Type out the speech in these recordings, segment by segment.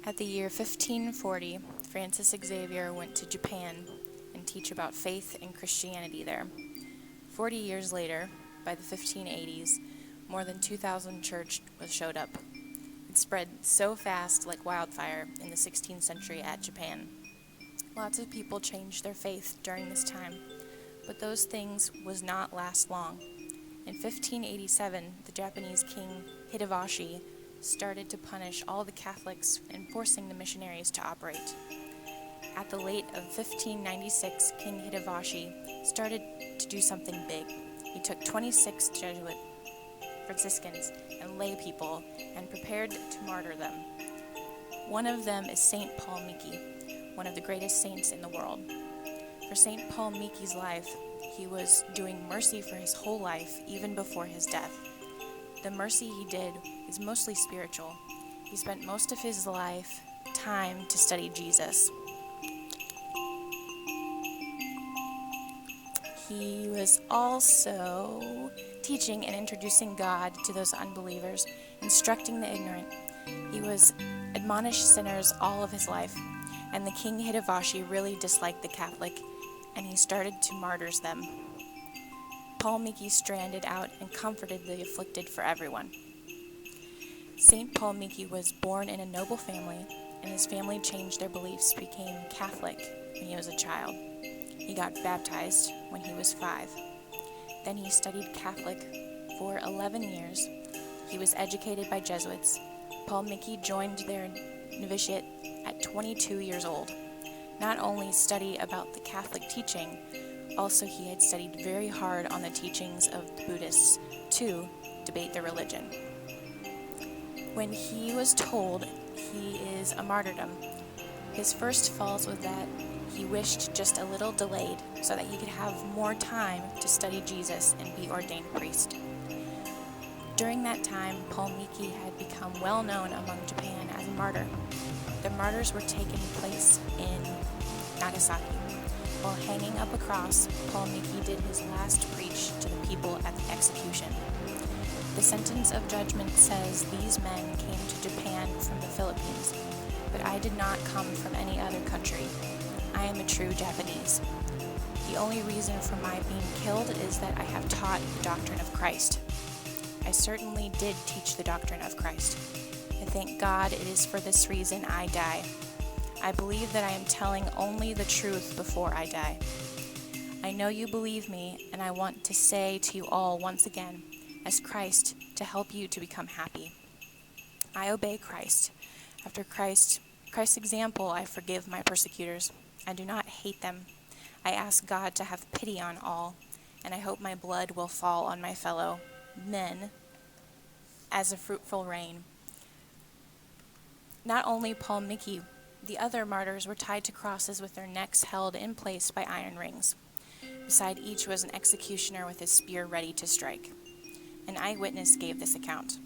At the year 1540, Francis Xavier went to Japan and teach about faith and Christianity there. 40 years later, by the 1580s, more than 2,000 churches showed up. It spread so fast like wildfire in the 16th century at Japan. Lots of people changed their faith during this time, but those things was not last long. In 1587, the Japanese king Hideyoshi started to punish all the Catholics and forcing the missionaries to operate. At the late of 1596, King Hideyoshi started to do something big. He took 26 Jesuit Franciscans and lay people and prepared to martyr them. One of them is St. Paul Miki, one of the greatest saints in the world. For St. Paul Miki's life, he was doing mercy for his whole life, even before his death. The mercy he did is mostly spiritual. He spent most of his life time to study Jesus. He was also teaching and introducing God to those unbelievers, instructing the ignorant. He was admonished sinners all of his life, and the King Hideyoshi really disliked the Catholic, and he started to martyr them. Paul Miki stranded out and comforted the afflicted for everyone. St. Paul Miki was born in a noble family, and his family changed their beliefs, became Catholic when he was a child. He got baptized when he was 5. Then he studied Catholic for 11 years. He was educated by Jesuits. Paul Miki joined their novitiate at 22 years old. Not only study about the Catholic teaching, also he had studied very hard on the teachings of the Buddhists to debate their religion. When he was told he is a martyrdom, his first fault was that he wished just a little delayed so that he could have more time to study Jesus and be ordained priest. During that time, Paul Miki had become well known among Japan as a martyr. The martyrs were taking place in Nagasaki. While hanging up a cross, Paul Miki did his last preach to the people at the execution. The sentence of judgment says these men came to Japan from the Philippines, but I did not come from any other country. I am a true Japanese. The only reason for my being killed is that I have taught the doctrine of Christ. I certainly did teach the doctrine of Christ. I thank God it is for this reason I die. I believe that I am telling only the truth before I die. I know you believe me, and I want to say to you all once again, as Christ, to help you to become happy. I obey Christ. After Christ's example, I forgive my persecutors. I do not hate them. I ask God to have pity on all, and I hope my blood will fall on my fellow men as a fruitful rain. Not only Paul Miki, the other martyrs were tied to crosses with their necks held in place by iron rings. Beside each was an executioner with his spear ready to strike. An eyewitness gave this account.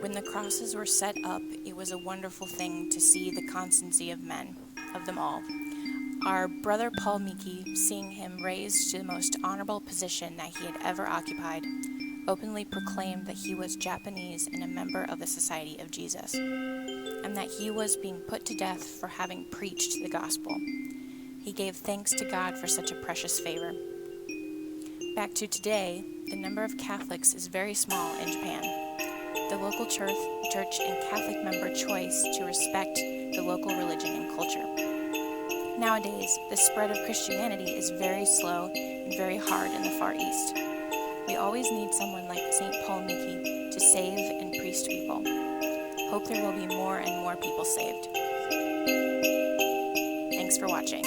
When the crosses were set up, it was a wonderful thing to see the constancy of men, of them all. Our brother Paul Miki, seeing him raised to the most honorable position that he had ever occupied, openly proclaimed that he was Japanese and a member of the Society of Jesus, and that he was being put to death for having preached the gospel. He gave thanks to God for such a precious favor. Back to today, the number of Catholics is very small in Japan. The local church and Catholic member choice to respect the local religion and culture. Nowadays, the spread of Christianity is very slow and very hard in the Far East. We always need someone like St. Paul Miki to save and priest people. Hope there will be more and more people saved. Thanks for watching.